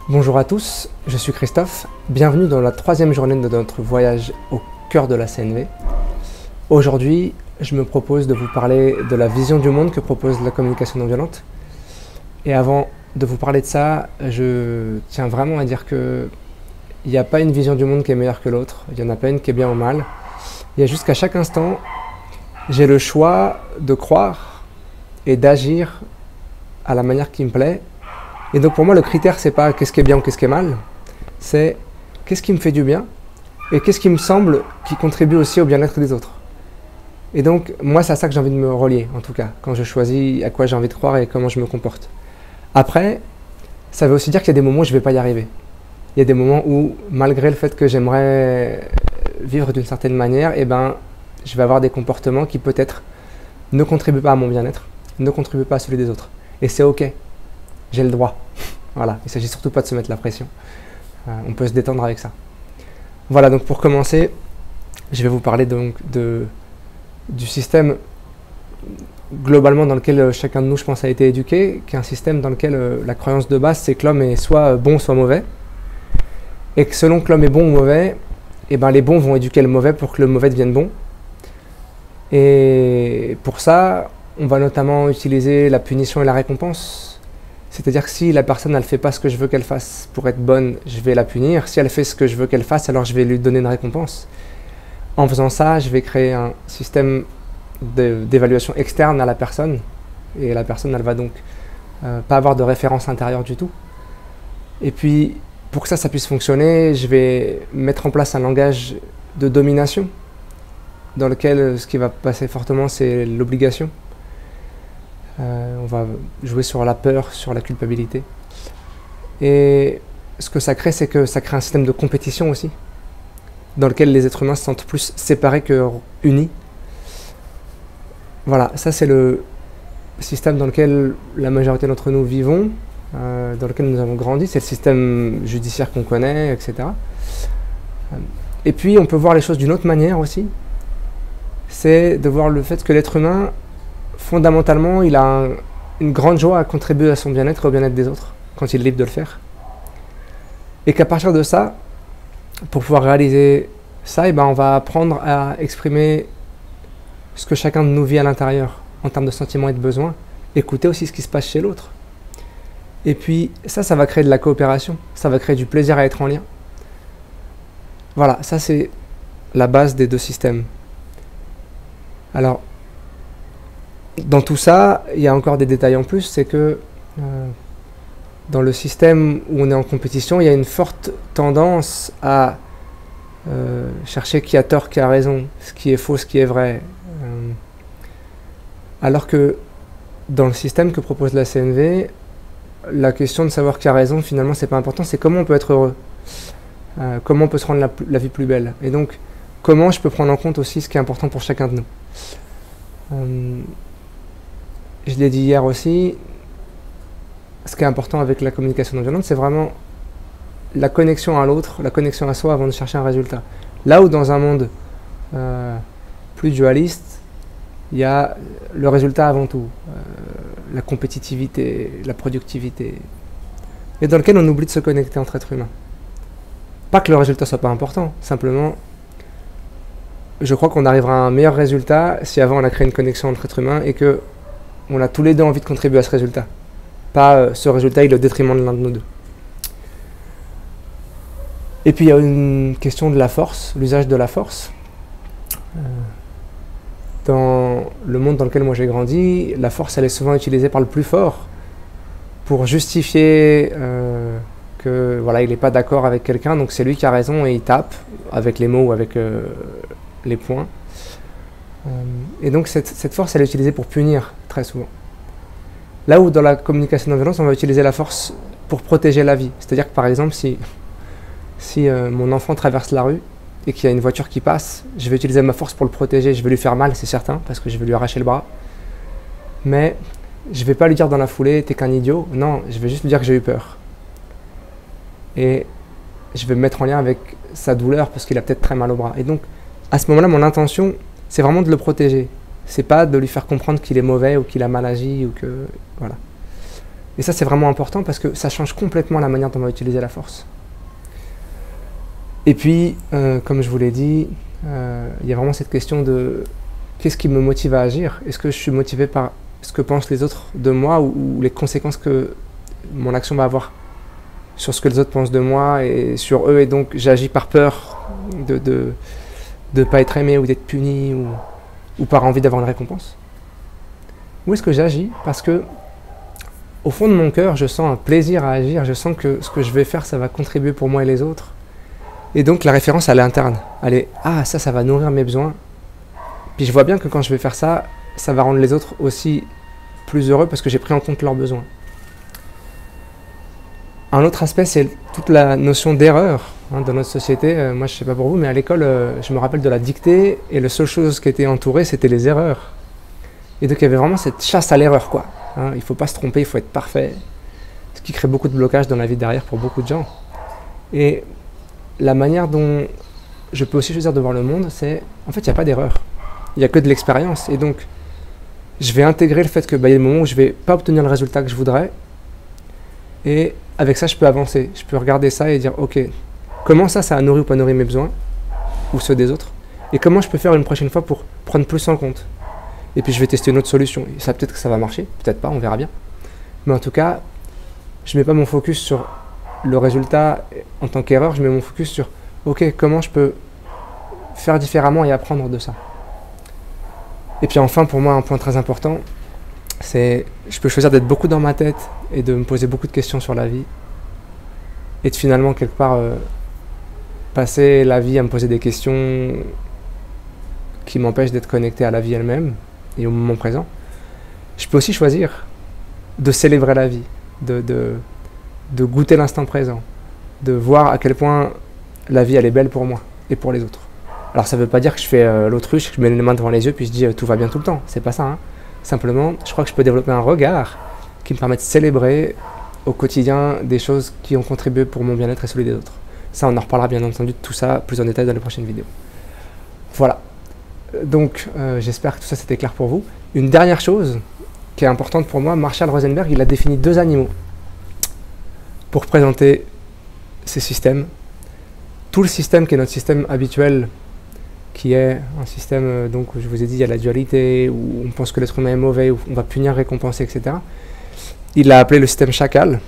Bonjour à tous, je suis Christophe, bienvenue dans la troisième journée de notre voyage au cœur de la CNV. Aujourd'hui, je me propose de vous parler de la vision du monde que propose la communication non violente. Et avant de vous parler de ça, je tiens vraiment à dire que il n'y a pas une vision du monde qui est meilleure que l'autre, il n'y en a pas une qui est bien ou mal. Il y a juste qu'à chaque instant, j'ai le choix de croire et d'agir à la manière qui me plaît. Et donc pour moi, le critère, c'est pas qu'est-ce qui est bien ou qu'est-ce qui est mal, c'est qu'est-ce qui me fait du bien et qu'est-ce qui me semble qui contribue aussi au bien-être des autres. Et donc, moi, c'est à ça que j'ai envie de me relier, en tout cas, quand je choisis à quoi j'ai envie de croire et comment je me comporte. Après, ça veut aussi dire qu'il y a des moments où je ne vais pas y arriver. Il y a des moments où, malgré le fait que j'aimerais vivre d'une certaine manière, eh ben, je vais avoir des comportements qui peut-être ne contribuent pas à mon bien-être, ne contribuent pas à celui des autres. Et c'est ok. J'ai le droit. Voilà, il ne s'agit surtout pas de se mettre la pression. On peut se détendre avec ça. Voilà, donc pour commencer, je vais vous parler donc du système globalement dans lequel chacun de nous, je pense, a été éduqué, qui est un système dans lequel la croyance de base, c'est que l'homme est soit bon, soit mauvais. Et que selon que l'homme est bon ou mauvais, eh ben, les bons vont éduquer le mauvais pour que le mauvais devienne bon. Et pour ça, on va notamment utiliser la punition et la récompense. C'est-à-dire que si la personne ne fait pas ce que je veux qu'elle fasse pour être bonne, je vais la punir. Si elle fait ce que je veux qu'elle fasse, alors je vais lui donner une récompense. En faisant ça, je vais créer un système d'évaluation externe à la personne. Et la personne, elle va donc pas avoir de référence intérieure du tout. Et puis, pour que ça puisse fonctionner, je vais mettre en place un langage de domination, dans lequel ce qui va passer fortement, c'est l'obligation. On va jouer sur la peur, sur la culpabilité. Et ce que ça crée, c'est que ça crée un système de compétition aussi, dans lequel les êtres humains se sentent plus séparés que unis. Voilà, ça c'est le système dans lequel la majorité d'entre nous vivons, dans lequel nous avons grandi. C'est le système judiciaire qu'on connaît, etc. Et puis on peut voir les choses d'une autre manière aussi. C'est de voir le fait que l'être humain, fondamentalement, il a une grande joie à contribuer à son bien-être et au bien-être des autres, quand il est libre de le faire. Et qu'à partir de ça, pour pouvoir réaliser ça, eh ben, on va apprendre à exprimer ce que chacun de nous vit à l'intérieur, en termes de sentiments et de besoins, écouter aussi ce qui se passe chez l'autre. Et puis ça va créer de la coopération, ça va créer du plaisir à être en lien. Voilà, ça c'est la base des deux systèmes. Alors, dans tout ça, il y a encore des détails en plus, c'est que dans le système où on est en compétition, il y a une forte tendance à chercher qui a tort, qui a raison, ce qui est faux, ce qui est vrai. Alors que dans le système que propose la CNV, la question de savoir qui a raison, finalement, c'est pas important, c'est comment on peut être heureux, comment on peut se rendre la vie plus belle. Et donc, comment je peux prendre en compte aussi ce qui est important pour chacun de nous. Je l'ai dit hier aussi, ce qui est important avec la communication non violente, c'est vraiment la connexion à l'autre, la connexion à soi avant de chercher un résultat. Là où dans un monde plus dualiste, il y a le résultat avant tout, la compétitivité, la productivité, et dans lequel on oublie de se connecter entre êtres humains. Pas que le résultat soit pas important, simplement, je crois qu'on arrivera à un meilleur résultat si avant on a créé une connexion entre êtres humains et que on a tous les deux envie de contribuer à ce résultat. Pas ce résultat il est au détriment de l'un de nous deux. Et puis il y a une question de la force, l'usage de la force. Dans le monde dans lequel moi j'ai grandi, la force elle est souvent utilisée par le plus fort pour justifier que voilà, il n'est pas d'accord avec quelqu'un, donc c'est lui qui a raison et il tape avec les mots ou avec les poings. Et donc cette force elle est utilisée pour punir très souvent. Là où dans la communication non violente on va utiliser la force pour protéger la vie. C'est-à-dire que par exemple si mon enfant traverse la rue et qu'il y a une voiture qui passe, je vais utiliser ma force pour le protéger, je vais lui faire mal c'est certain parce que je vais lui arracher le bras. Mais je vais pas lui dire dans la foulée t'es qu'un idiot, non, je vais juste lui dire que j'ai eu peur. Et je vais me mettre en lien avec sa douleur parce qu'il a peut-être très mal au bras. Et donc à ce moment-là, mon intention, c'est vraiment de le protéger. C'est pas de lui faire comprendre qu'il est mauvais ou qu'il a mal agi ou que voilà. Et ça, c'est vraiment important parce que ça change complètement la manière dont on va utiliser la force. Et puis, comme je vous l'ai dit, il y a vraiment cette question de qu'est-ce qui me motive à agir? Est-ce que je suis motivé par ce que pensent les autres de moi ou les conséquences que mon action va avoir sur ce que les autres pensent de moi et sur eux, et donc j'agis par peur de ne pas être aimé ou d'être puni ou par envie d'avoir une récompense? Ou est-ce que j'agis parce que au fond de mon cœur, je sens un plaisir à agir, je sens que ce que je vais faire, ça va contribuer pour moi et les autres, et donc la référence, elle est interne, elle est « Ah, ça va nourrir mes besoins », puis je vois bien que quand je vais faire ça, ça va rendre les autres aussi plus heureux parce que j'ai pris en compte leurs besoins. Un autre aspect, c'est toute la notion d'erreur dans notre société. Moi, je ne sais pas pour vous, mais à l'école, je me rappelle de la dictée, et la seule chose qui était entourée, c'était les erreurs. Et donc, il y avait vraiment cette chasse à l'erreur, quoi. Il ne faut pas se tromper, il faut être parfait. Ce qui crée beaucoup de blocages dans la vie derrière pour beaucoup de gens. Et la manière dont je peux aussi choisir de voir le monde, c'est, en fait, il n'y a pas d'erreur. Il n'y a que de l'expérience. Et donc, je vais intégrer le fait que, il y a des moments où je ne vais pas obtenir le résultat que je voudrais. Et avec ça, je peux avancer. Je peux regarder ça et dire, ok, comment ça a nourri ou pas nourri mes besoins, ou ceux des autres, et comment je peux faire une prochaine fois pour prendre plus en compte. Et puis je vais tester une autre solution. Et ça, peut-être que ça va marcher, peut-être pas, on verra bien. Mais en tout cas, je ne mets pas mon focus sur le résultat en tant qu'erreur, je mets mon focus sur, ok, comment je peux faire différemment et apprendre de ça. Et puis enfin, pour moi, un point très important, c'est je peux choisir d'être beaucoup dans ma tête et de me poser beaucoup de questions sur la vie et de finalement quelque part passer la vie à me poser des questions qui m'empêchent d'être connecté à la vie elle-même et au moment présent. Je peux aussi choisir de célébrer la vie, de goûter l'instant présent, de voir à quel point la vie elle est belle pour moi et pour les autres. Alors ça ne veut pas dire que je fais l'autruche, que je mets les mains devant les yeux puis je dis tout va bien tout le temps, c'est pas ça, hein. Simplement, je crois que je peux développer un regard qui me permet de célébrer au quotidien des choses qui ont contribué pour mon bien-être et celui des autres. Ça, on en reparlera bien entendu de tout ça plus en détail dans les prochaines vidéos. Voilà. Donc, j'espère que tout ça c'était clair pour vous. Une dernière chose qui est importante pour moi, Marshall Rosenberg, il a défini 2 animaux pour présenter ces systèmes. Tout le système qui est notre système habituel, qui est un système, donc je vous ai dit, il y a la dualité, où on pense que l'être humain est mauvais, où on va punir, récompenser, etc. Il l'a appelé le système chacal,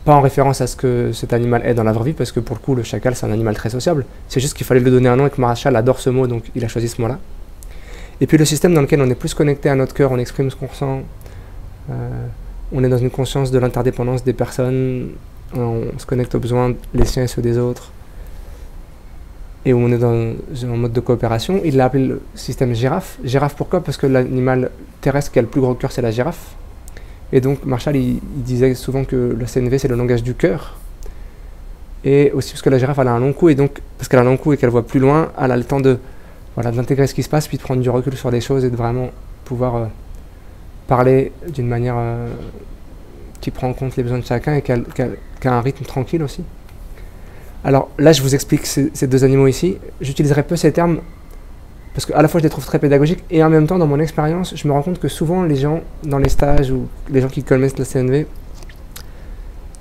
pas en référence à ce que cet animal est dans la vraie vie, parce que pour le coup, le chacal, c'est un animal très sociable. C'est juste qu'il fallait lui donner un nom et que Marshall adore ce mot, donc il a choisi ce mot-là. Et puis le système dans lequel on est plus connecté à notre cœur, on exprime ce qu'on ressent, on est dans une conscience de l'interdépendance des personnes, on se connecte aux besoins, les siens et ceux des autres, et où on est dans un mode de coopération. Il l'a appelé le système girafe. Girafe pourquoi? Parce que l'animal terrestre qui a le plus gros cœur, c'est la girafe. Et donc Marshall, il disait souvent que le CNV, c'est le langage du cœur. Et aussi parce que la girafe, elle a un long cou, et donc, parce qu'elle a un long cou et qu'elle voit plus loin, elle a le temps d'intégrer ce qui se passe, puis de prendre du recul sur les choses et de vraiment pouvoir parler d'une manière qui prend en compte les besoins de chacun et qui a un rythme tranquille aussi. Alors là, je vous explique ces 2 animaux ici. J'utiliserai peu ces termes parce qu'à la fois je les trouve très pédagogiques et en même temps, dans mon expérience, je me rends compte que souvent les gens dans les stages ou les gens qui connaissent la CNV,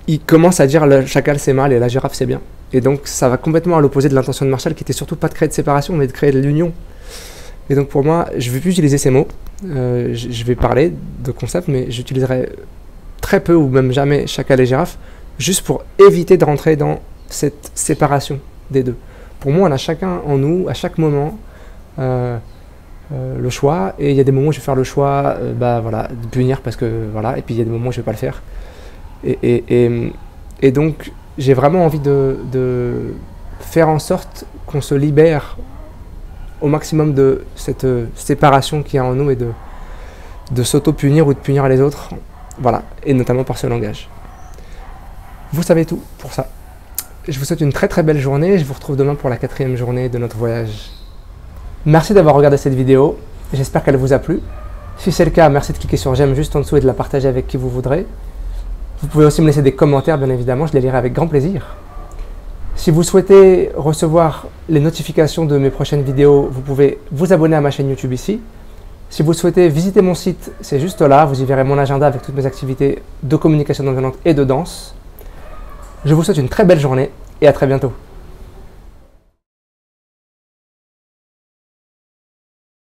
ils commencent à dire le chacal c'est mal et la girafe c'est bien. Et donc ça va complètement à l'opposé de l'intention de Marshall qui était surtout pas de créer de séparation mais de créer de l'union. Et donc pour moi, je ne vais plus utiliser ces mots. Je vais parler de concepts, mais j'utiliserai très peu ou même jamais chacal et girafe juste pour éviter de rentrer dans cette séparation des deux. Pour moi, on a chacun en nous, à chaque moment, le choix, et il y a des moments où je vais faire le choix de punir parce que voilà, et puis il y a des moments où je ne vais pas le faire. Et donc, j'ai vraiment envie de faire en sorte qu'on se libère au maximum de cette séparation qu'il y a en nous et de s'auto-punir ou de punir les autres, voilà, et notamment par ce langage. Vous savez tout pour ça. Je vous souhaite une très très belle journée. Je vous retrouve demain pour la 4e journée de notre voyage. Merci d'avoir regardé cette vidéo. J'espère qu'elle vous a plu. Si c'est le cas, merci de cliquer sur j'aime juste en dessous et de la partager avec qui vous voudrez. Vous pouvez aussi me laisser des commentaires, bien évidemment. Je les lirai avec grand plaisir. Si vous souhaitez recevoir les notifications de mes prochaines vidéos, vous pouvez vous abonner à ma chaîne YouTube ici. Si vous souhaitez visiter mon site, c'est juste là, vous y verrez mon agenda avec toutes mes activités de communication non violente et de danse. Je vous souhaite une très belle journée et à très bientôt.